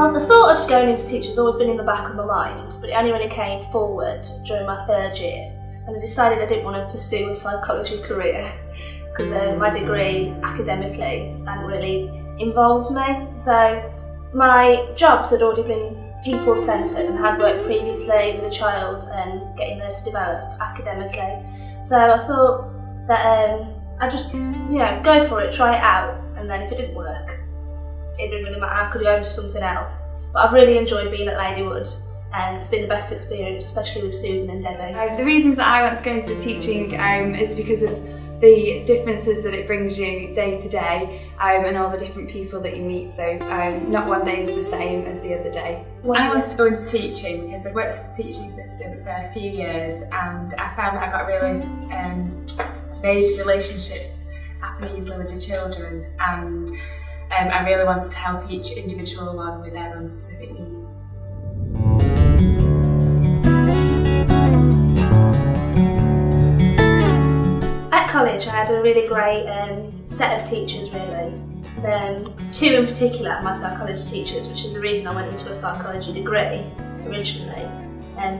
Well, the thought of going into teaching has always been in the back of my mind, but it only really came forward during my third year, and I decided I didn't want to pursue a psychology career because my degree academically hadn't really involved me. So my jobs had already been people-centred and had worked previously with a child and getting there to develop academically. So I thought that I'd just, go for it, try it out, and then if it didn't work, it didn't really matter, I could go into something else. But I've really enjoyed being at Ladywood, and it's been the best experience, especially with Susan and Debbie. The reasons that I want to go into teaching is because of the differences that it brings you day to day and all the different people that you meet. So not one day is the same as the other day. I wanted to go into teaching because I've worked as a teaching assistant for a few years, and I found that I got really made relationships happen easily with the children, and I really wanted to help each individual along with their own specific needs. At college I had a really great set of teachers really. Two in particular, my psychology teachers, which is the reason I went into a psychology degree originally.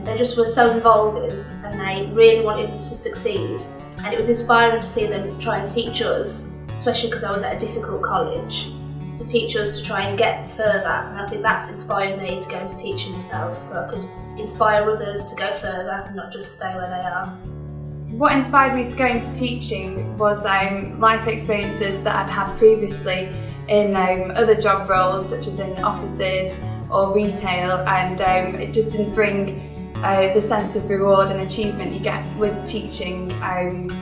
They just were so involving and they really wanted us to succeed, and it was inspiring to see them try and teach us, especially because I was at a difficult college, to teach us to try and get further, and I think that's inspired me to go into teaching myself so I could inspire others to go further and not just stay where they are. What inspired me to go into teaching was life experiences that I'd had previously in other job roles, such as in offices or retail, and it just didn't bring the sense of reward and achievement you get with teaching, and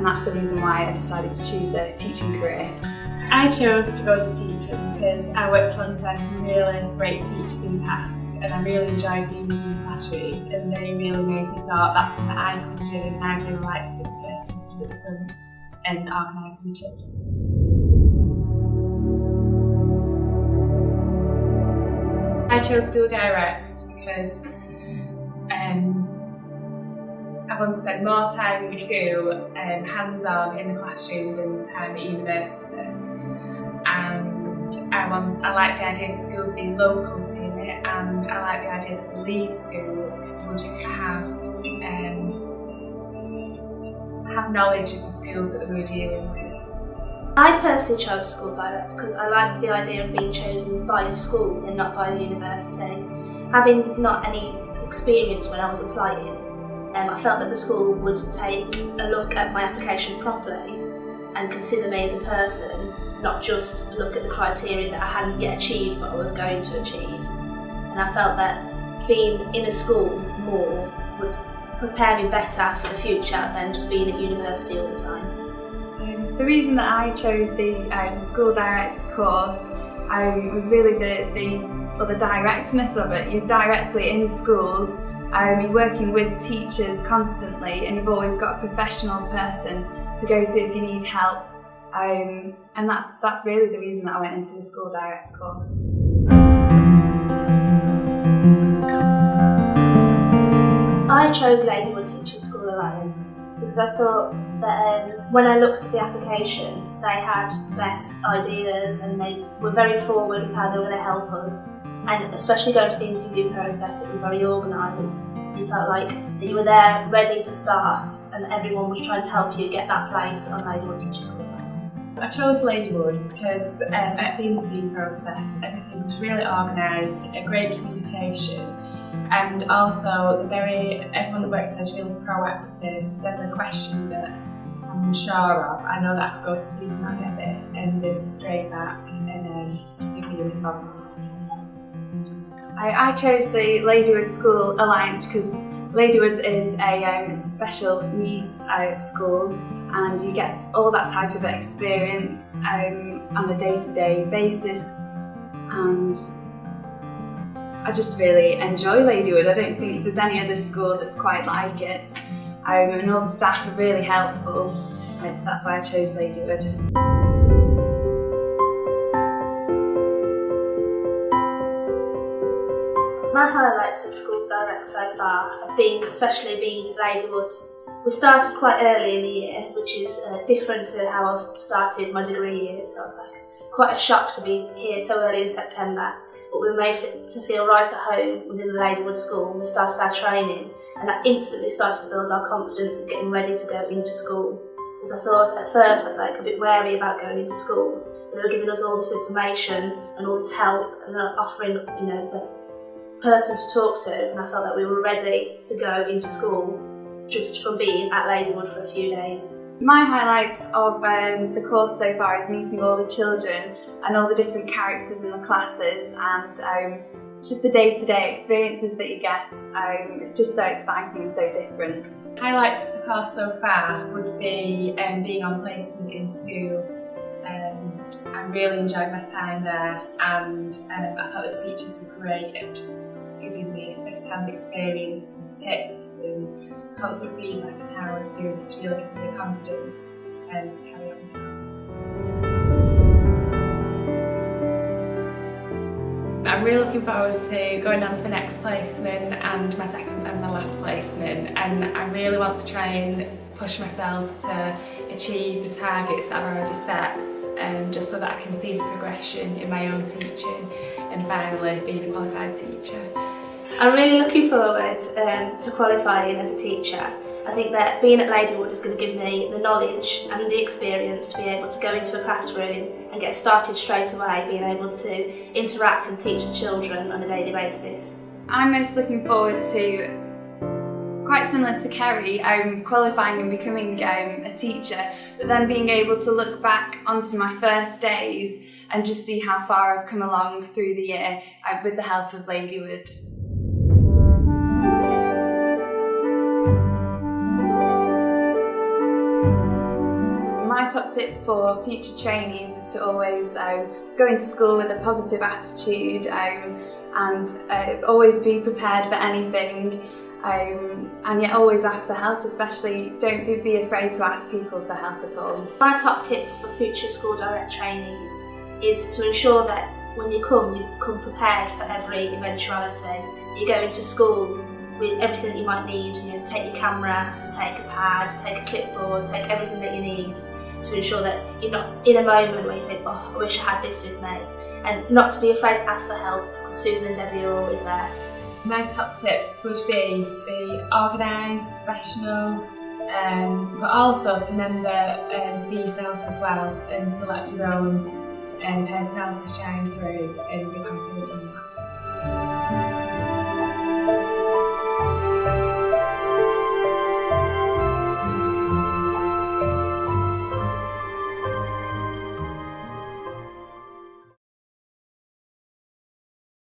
that's the reason why I decided to choose a teaching career. I chose to go into teaching because I worked alongside some really great teachers in the past, and I really enjoyed being in the classroom, and they really made me thought that's something that I could do, and I really liked it because I stood at the front and organising the children. I chose School Direct because I want to spend more time in school, hands-on in the classroom than time at university. And I like the idea of the schools being local to me, and I like the idea that the lead school would have knowledge of the schools that we were dealing with. I personally chose School Direct because I liked the idea of being chosen by a school and not by the university. Having not any experience when I was applying, I felt that the school would take a look at my application properly and consider me as a person, not just look at the criteria that I hadn't yet achieved but I was going to achieve. And I felt that being in a school more would prepare me better for the future than just being at university all the time. The reason that I chose the School Direct course was really the directness of it. You're directly in schools, you're working with teachers constantly, and you've always got a professional person to go to if you need help. And that's really the reason that I went into the School Direct course. I chose Ladywood Teaching School Alliance because I thought that when I looked at the application, they had the best ideas and they were very forward with how they were going to help us. And especially going to the interview process, it was very organised. You felt like that you were there ready to start and everyone was trying to help you get that place on Ladywood Teaching School Alliance. I chose Ladywood because at the interview process everything was really organised, a great communication, and also everyone that works there is really proactive. If there's ever a question that I'm unsure of, I know that I could go to Susan or Debbie and they'll be straight back and give me a response. I chose the Ladywood School Alliance because Ladywood is a special needs school, and you get all that type of experience on a day-to-day basis, and I just really enjoy Ladywood. I don't think there's any other school that's quite like it, and all the staff are really helpful, so that's why I chose Ladywood. My highlights of School Direct so far have been, especially being Ladywood. We started quite early in the year, which is different to how I've started my degree years, so it's like quite a shock to be here so early in September. but we were made to feel right at home within the Ladywood School, and we started our training, and that instantly started to build our confidence of getting ready to go into school. Because I thought at first I was like a bit wary about going into school, but they were giving us all this information and all this help, and offering, the person to talk to, and I felt that we were ready to go into school just from being at Ladywood for a few days. My highlights of the course so far is meeting all the children and all the different characters in the classes, and just the day-to-day experiences that you get. It's just so exciting and so different. Highlights of the course so far would be being on placement in school. I really enjoyed my time there, and I thought the teachers were great at just giving me first-hand experience and tips and constant feedback on how I was doing. It's really given me the confidence to carry on with the course. I'm really looking forward to going on to my next placement and my second and my last placement, and I really want to try and push myself to achieve the targets that I've already set, just so that I can see the progression in my own teaching and finally being a qualified teacher. I'm really looking forward to qualifying as a teacher. I think that being at Ladywood is going to give me the knowledge and the experience to be able to go into a classroom and get started straight away, being able to interact and teach the children on a daily basis. I'm most looking forward to, quite similar to Kerry, qualifying and becoming a teacher, but then being able to look back onto my first days and just see how far I've come along through the year with the help of Ladywood. My top tip for future trainees is to always go into school with a positive attitude and always be prepared for anything, and yet always ask for help, especially don't be afraid to ask people for help at all. My top tips for future School Direct trainees is to ensure that when you come prepared for every eventuality. You go into school with everything that you might need. Take your camera, take a pad, take a clipboard, take everything that you need to ensure that you're not in a moment where you think, oh, I wish I had this with me, and not to be afraid to ask for help, because Susan and Debbie are always there. My top tips would be to be organised, professional, but also to remember to be yourself as well, and to let your own personality shine through and be confident in that.